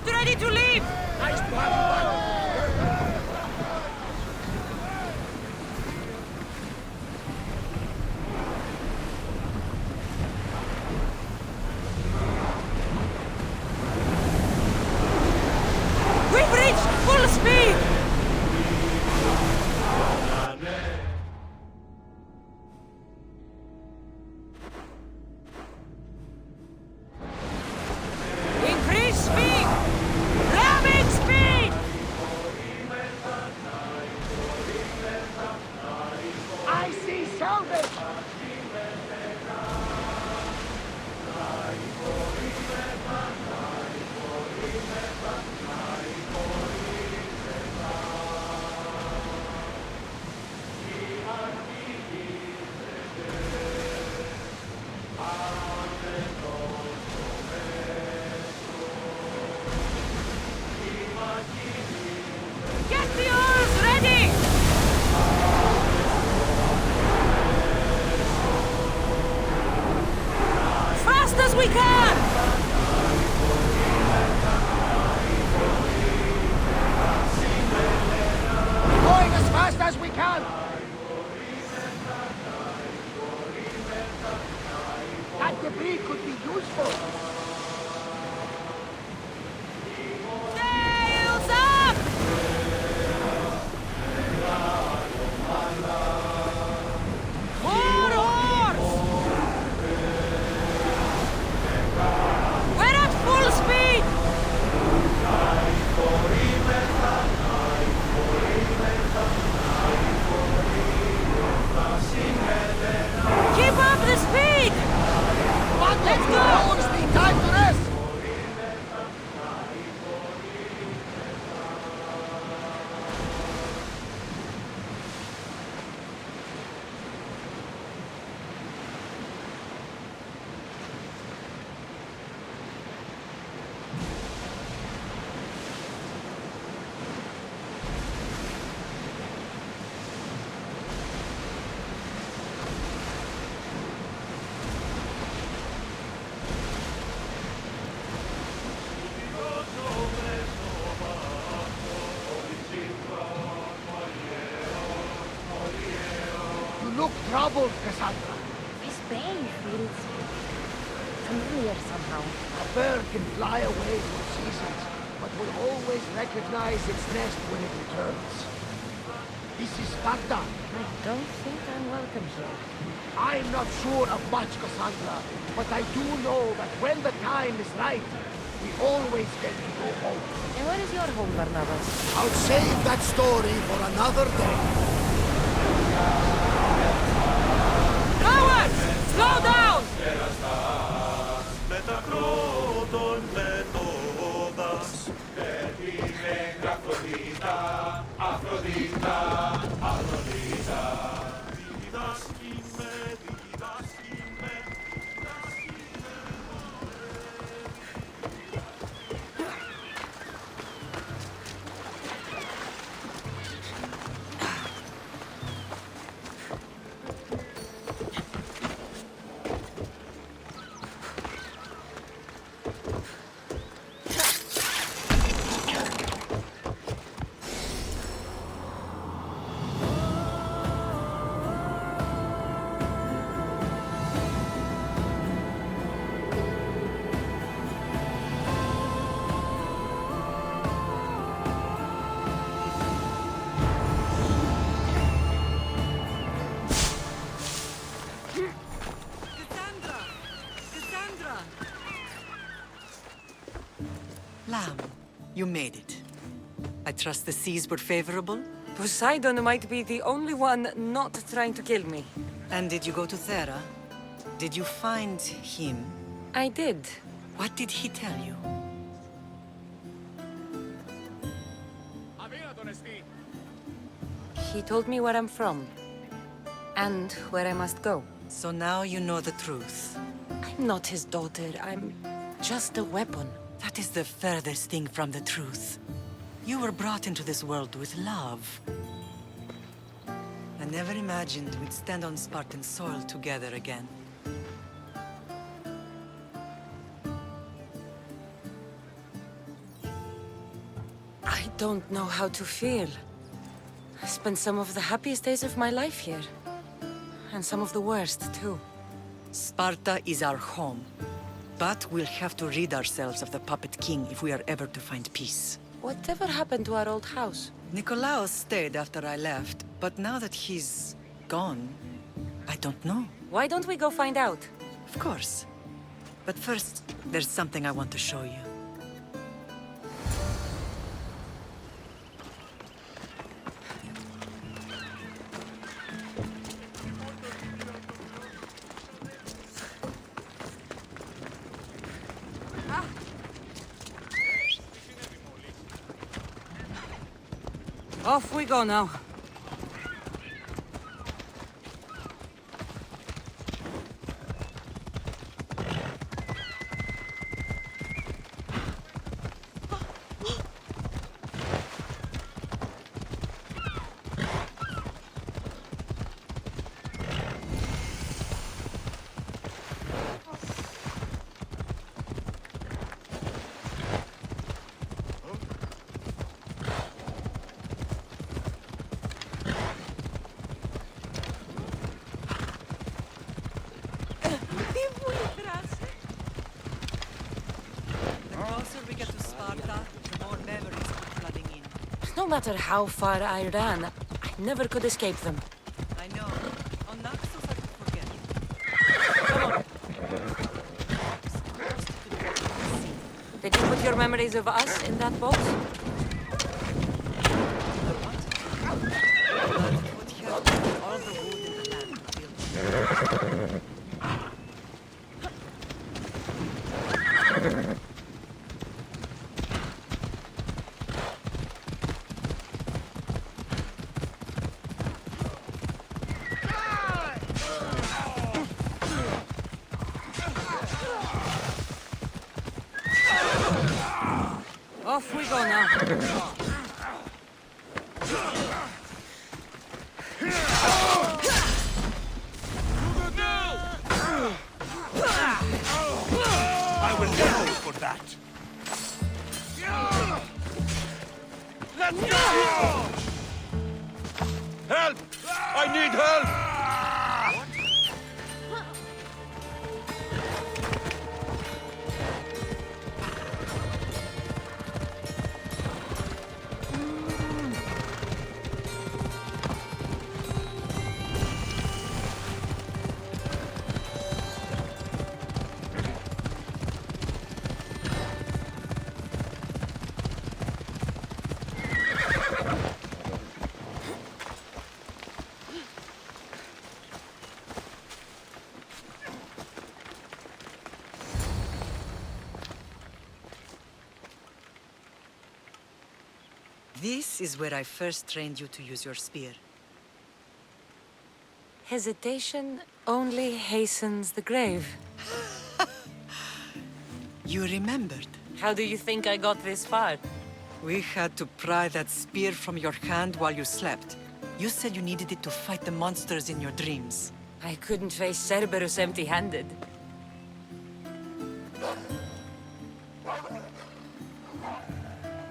Get ready to leave! Nice to have you back. We've reached full speed! Increase speed! Ramming speed! I see salvage. Get the oars ready! Fast as we can! Going as fast as we can. That debris could be useful. Sails up! More oars! We're at full speed! Keep up the speed! Let's go! ODYSSEY, time to rest. You look troubled, Cassandra. This pain feels familiar somehow. A bird can fly away for seasons, but will always recognize its nest when it returns. This is Sparta. I don't think I'm welcome here. I'm not sure of much, Cassandra, but I do know that when the time is right, we always get to go home. And where is your home, Barnabas? I'll save that story for another day. Cowards! Slow down! Lamb, you made it. I trust the seas were favorable? Poseidon might be the only one not trying to kill me. And did you go to Thera? Did you find him? I did. What did he tell you? He told me where I'm from. And where I must go. So now you know the truth. I'm not his daughter. I'm just a weapon. That is the furthest thing from the truth. You were brought into this world with love. I never imagined we'd stand on Spartan soil together again. don't know how to feel. I spent some of the happiest days of my life here. And some of the worst, too. Sparta is our home. But we'll have to rid ourselves of the Puppet King if we are ever to find peace. Whatever happened to our old house? Nikolaos stayed after I left, but now that he's gone, I don't know. Why don't we go find out? Of course. But first, there's something I want to show you. Off we go now. No matter how far I ran, I never could escape them. I know. On Naxos, I could forget. Did you put your memories of us in that box? All the wood in the land built. Off we go now. I will kill you for that. Let's go! Help! I need help! This is where I first trained you to use your spear. Hesitation only hastens the grave. You remembered. How do you think I got this far? We had to pry that spear from your hand while you slept. You said you needed it to fight the monsters in your dreams. I couldn't face Cerberus empty-handed.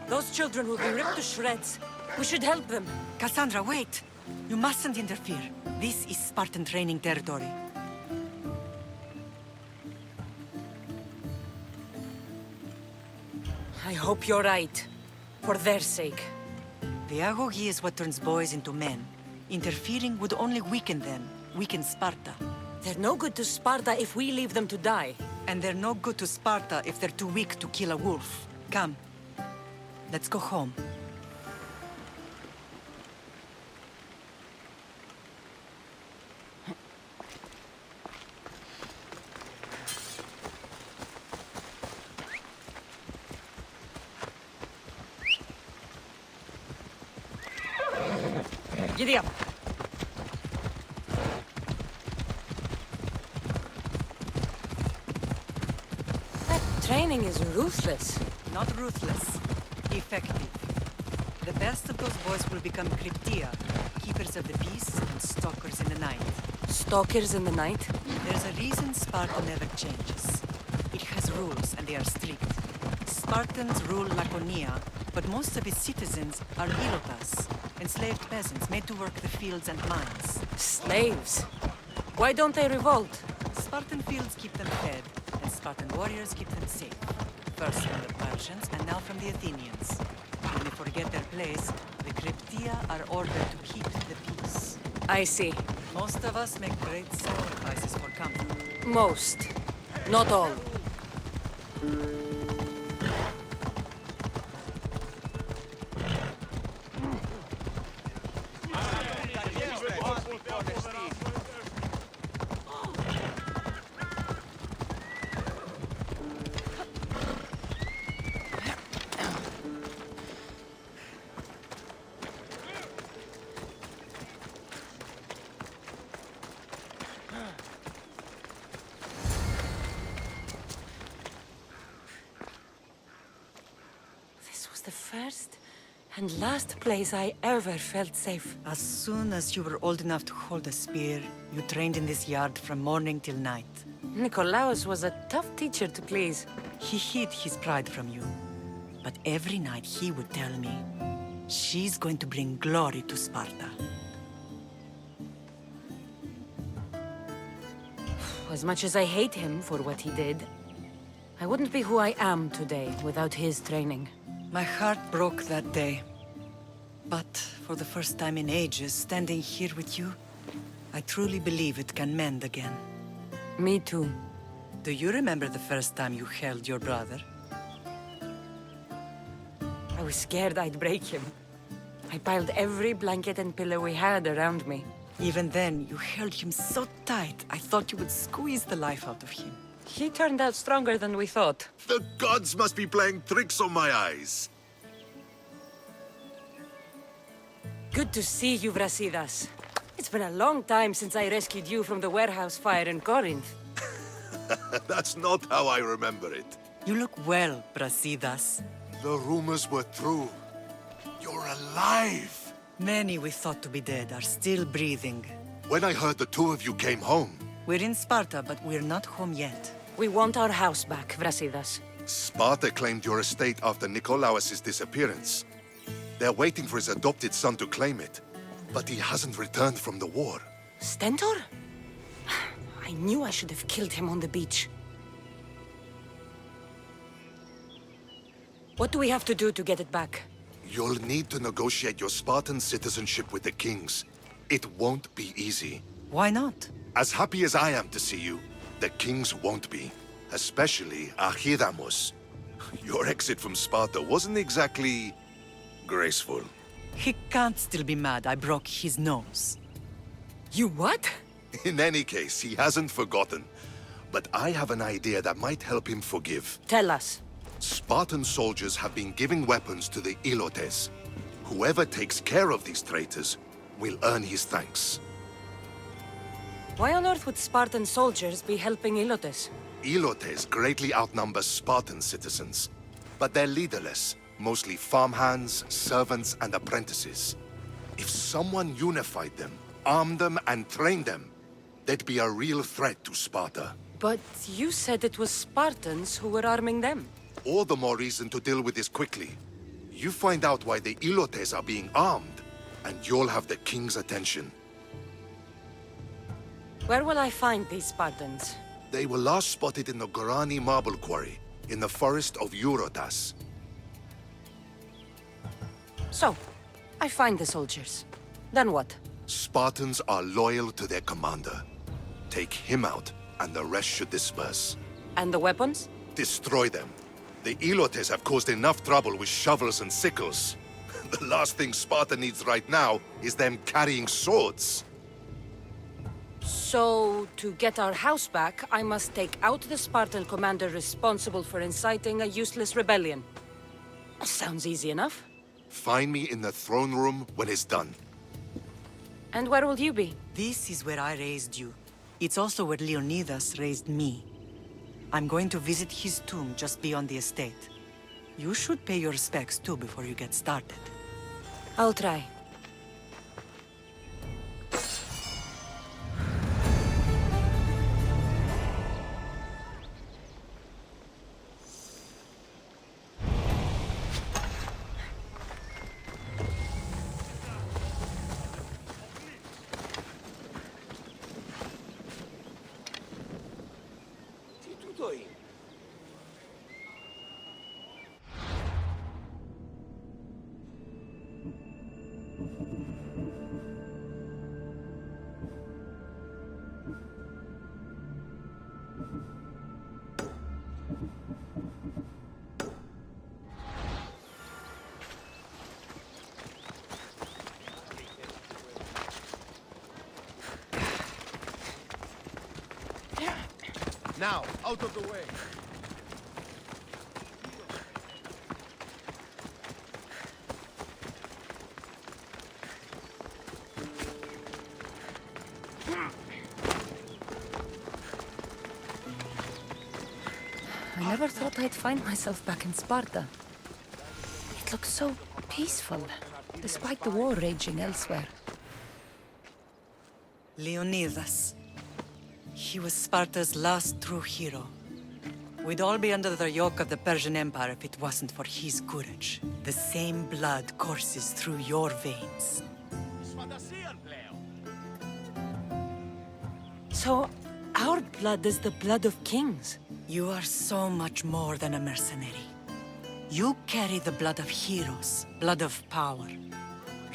Those children will be ripped to shreds. We should help them. Cassandra, wait! You mustn't interfere. This is Spartan training territory. I hope you're right. For their sake. The agogi is what turns boys into men. Interfering would only weaken them, weaken Sparta. They're no good to Sparta if we leave them to die. And they're no good to Sparta if they're too weak to kill a wolf. Come. Let's go home. Giddy up. That training is ruthless. Not ruthless. Effective. The best of those boys will become Cryptia, keepers of the peace and stalkers in the night. Stalkers in the night? There's a reason Sparta never changes. It has rules, and they are strict. Spartans rule Laconia, But most of its citizens are ilotas, enslaved peasants made to work the fields and mines. Slaves. Why don't they revolt? Spartan fields keep them fed, and Spartan warriors keep them safe. First from the Persians, and now from the Athenians. When they forget their place, the Cryptia are ordered to keep the peace. I see. Most of us make great sacrifices for comfort. Most. Not all. This was the first and last place I ever felt safe. As soon as you were old enough to hold a spear, you trained in this yard from morning till night. Nikolaos was a tough teacher to please. He hid his pride from you. But every night he would tell me, she's going to bring glory to Sparta. As much as I hate him for what he did, I wouldn't be who I am today without his training. My heart broke that day. But for the first time in ages, standing here with you, I truly believe it can mend again. Me too. Do you remember the first time you held your brother? I was scared I'd break him. I piled every blanket and pillow we had around me. Even then, you held him so tight, I thought you would squeeze the life out of him. He turned out stronger than we thought. The gods must be playing tricks on my eyes. Good to see you, Brasidas. It's been a long time since I rescued you from the warehouse fire in Corinth. That's not how I remember it. You look well, Brasidas. The rumors were true. You're alive. Many we thought to be dead are still breathing. When I heard the two of you came home, We're in Sparta, but we're not home yet. We want our house back, Brasidas. Sparta claimed your estate after Nikolaos' disappearance. They're waiting for his adopted son to claim it. But he hasn't returned from the war. Stentor? I knew I should have killed him on the beach. What do we have to do to get it back? You'll need to negotiate your Spartan citizenship with the kings. It won't be easy. Why not? As happy as I am to see you, the kings won't be. Especially Archidamos. Your exit from Sparta wasn't exactly graceful. He can't still be mad I broke his nose. You what? In any case, he hasn't forgotten. But I have an idea that might help him forgive. Tell us. Spartan soldiers have been giving weapons to the Ilotes. Whoever takes care of these traitors will earn his thanks. Why on earth would Spartan soldiers be helping Ilotes? Ilotes greatly outnumber Spartan citizens, but they're leaderless, mostly farmhands, servants, and apprentices. If someone unified them, armed them, and trained them, they'd be a real threat to Sparta. But you said it was Spartans who were arming them. All the more reason to deal with this quickly. You find out why the Ilotes are being armed, and you'll have the king's attention. Where will I find these Spartans? They were last spotted in the Gorani marble quarry, in the forest of Eurotas. So, I find the soldiers. Then what? Spartans are loyal to their commander. Take him out, and the rest should disperse. And the weapons? Destroy them. The Ilotes have caused enough trouble with shovels and sickles. The last thing Sparta needs right now is them carrying swords. So, to get our house back, I must take out the Spartan commander responsible for inciting a useless rebellion. Sounds easy enough. Find me in the throne room when it's done. And where will you be? This is where I raised you. It's also where Leonidas raised me. I'm going to visit his tomb just beyond the estate. You should pay your respects too before you get started. I'll try. Now, out of the way. I never thought I'd find myself back in Sparta. It looks so peaceful, despite the war raging elsewhere. Leonidas. He was Sparta's last true hero. We'd all be under the yoke of the Persian Empire if it wasn't for his courage. The same blood courses through your veins. So, our blood is the blood of kings. You are so much more than a mercenary. You carry the blood of heroes, blood of power.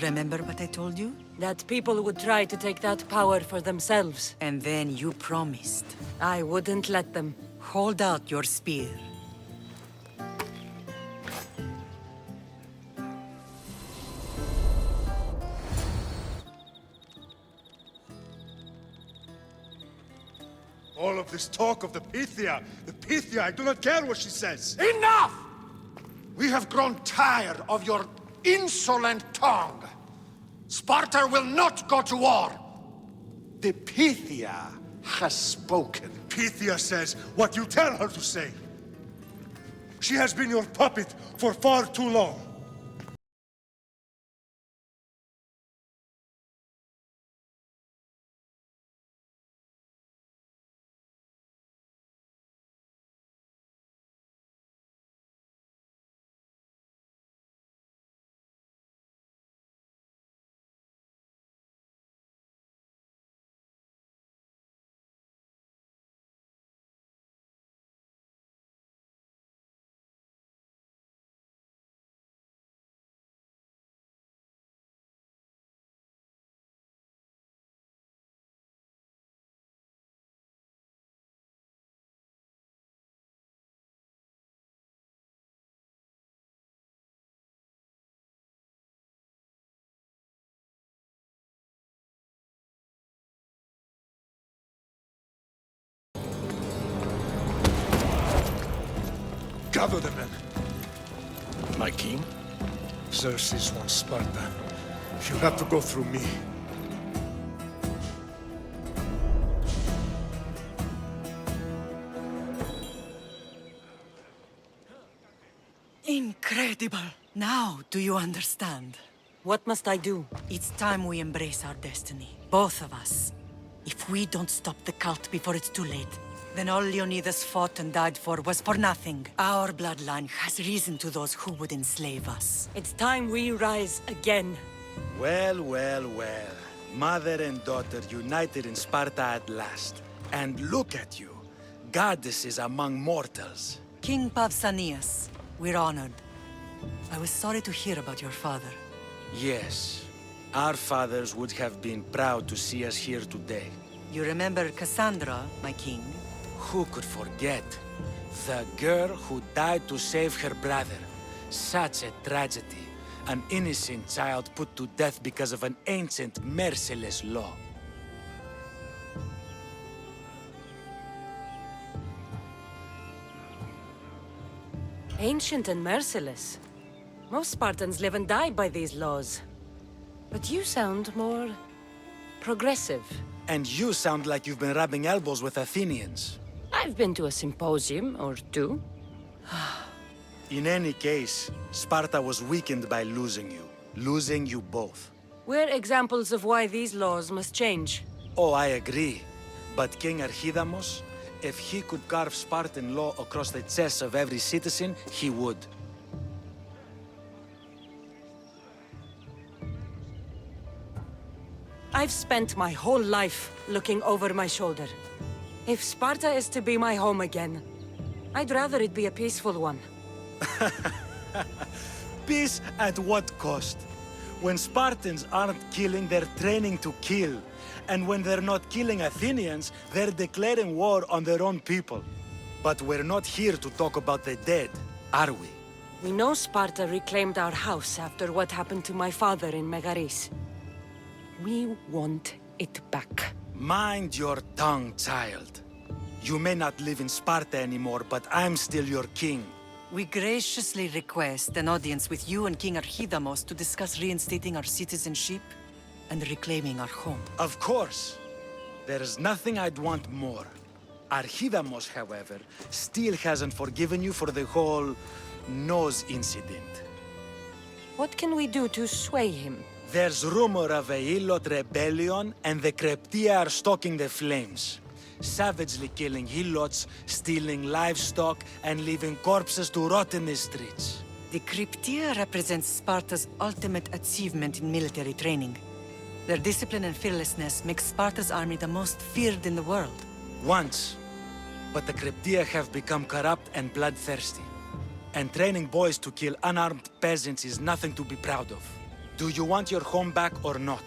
Remember what I told you? That people would try to take that power for themselves. And then you promised. I wouldn't let them. Hold out your spear. All of this talk of the Pythia, I do not care what she says. Enough! We have grown tired of your insolent tongue. Sparta will not go to war. The Pythia has spoken. Pythia says what you tell her to say. She has been your puppet for far too long. Gather the men. My king? Xerxes wants Sparta. She'll have to go through me. Incredible! Now, do you understand? What must I do? It's time we embrace our destiny. Both of us. If we don't stop the cult before it's too late, then all Leonidas fought and died for was for nothing. Our bloodline has risen to those who would enslave us. It's time we rise again. Well, well, well. Mother and daughter united in Sparta at last. And look at you. Goddesses among mortals. King Pausanias, we're honored. I was sorry to hear about your father. Yes. Our fathers would have been proud to see us here today. You remember Cassandra, my king? Who could forget? The girl who died to save her brother. Such a tragedy. An innocent child put to death because of an ancient, merciless law. Ancient and merciless. Most Spartans live and die by these laws. But you sound more progressive. And you sound like you've been rubbing elbows with Athenians. I've been to a symposium or two. In any case, Sparta was weakened by losing you. Losing you both. We're examples of why these laws must change. Oh, I agree. But King Archidamos, if he could carve Spartan law across the chests of every citizen, he would. I've spent my whole life looking over my shoulder. If Sparta is to be my home again, I'd rather it be a peaceful one. Peace at what cost? When Spartans aren't killing, they're training to kill. And when they're not killing Athenians, they're declaring war on their own people. But we're not here to talk about the dead, are we? We know Sparta reclaimed our house after what happened to my father in Megaris. We want it back. Mind your tongue, child. You may not live in Sparta anymore, but I'm still your king. We graciously request an audience with you and King Archidamos to discuss reinstating our citizenship and reclaiming our home. Of course. There's nothing I'd want more. Archidamos, however, still hasn't forgiven you for the whole nose incident. What can we do to sway him? There's rumor of a Hilot rebellion, and the Kryptia are stoking the flames. Savagely killing Hilots, stealing livestock, and leaving corpses to rot in the streets. The Kryptia represents Sparta's ultimate achievement in military training. Their discipline and fearlessness make Sparta's army the most feared in the world. Once. But the Kryptia have become corrupt and bloodthirsty. And training boys to kill unarmed peasants is nothing to be proud of. Do you want your home back or not?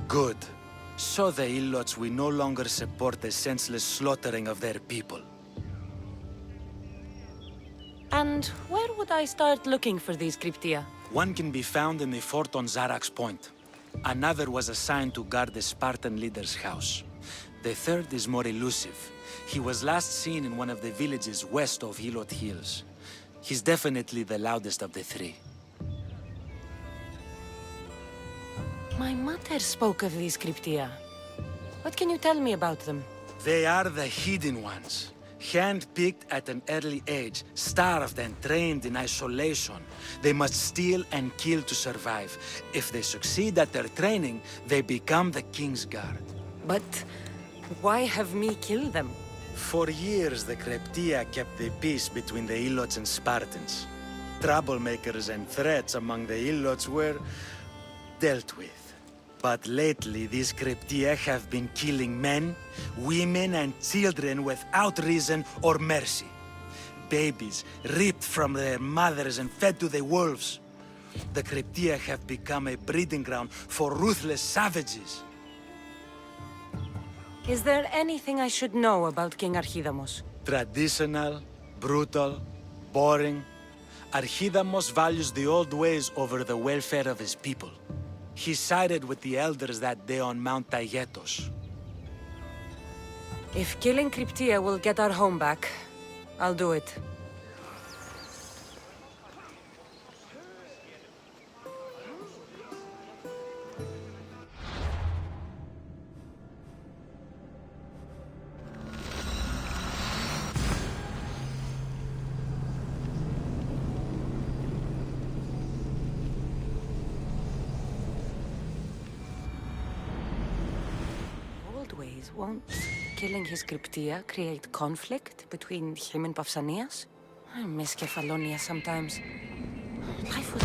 Good. So the Ilots will no longer support the senseless slaughtering of their people. And where would I start looking for these Kryptia? One can be found in the fort on Zarak's Point. Another was assigned to guard the Spartan leader's house. The third is more elusive. He was last seen in one of the villages west of Hilot Hills. He's definitely the loudest of the three. My mother spoke of these Kryptia. What can you tell me about them? They are the hidden ones. Hand-picked at an early age, starved and trained in isolation. They must steal and kill to survive. If they succeed at their training, they become the King's Guard. But why have me kill them? For years, the Kryptia kept the peace between the Ilots and Spartans. Troublemakers and threats among the Ilots were dealt with. But lately, these Kryptia have been killing men, women, and children without reason or mercy. Babies ripped from their mothers and fed to the wolves. The Kryptia have become a breeding ground for ruthless savages. Is there anything I should know about King Archidamos? Traditional, brutal, boring. Archidamos values the old ways over the welfare of his people. He sided with the elders that day on Mount Taygetos. If killing Kryptia will get our home back, I'll do it. Won't killing his Kryptia create conflict between him and Pausanias? I miss Kefalonia sometimes. Life was...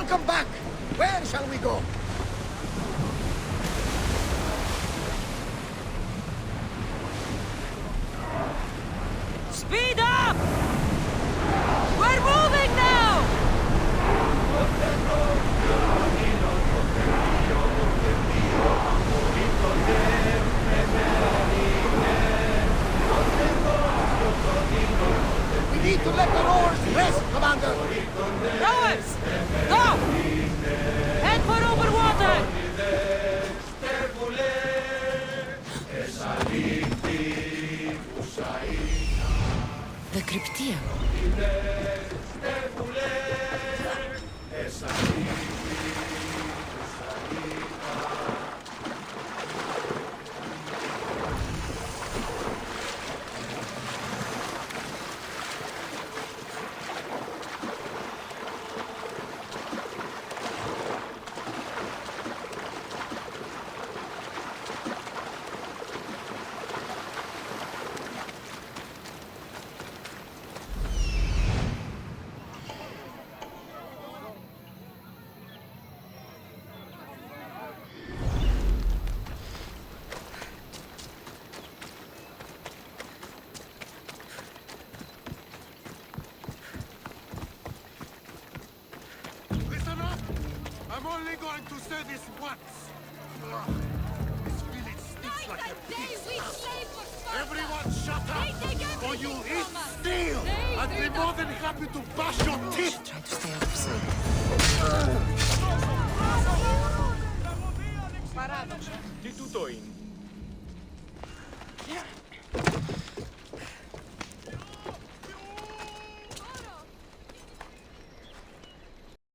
Welcome back! Where shall we go? Speed up! We're moving now! We need to let the rowers rest, Commander! Rowers! Go! Head for open water! The Cryptia. Listen up! I'm only going to say this once. Ugh. This village stinks like a pig. Everyone shut up! Or you'll eat steel! I'd be more than happy to bash your teeth! Try to stay out of sight. Τι τούτο είναι?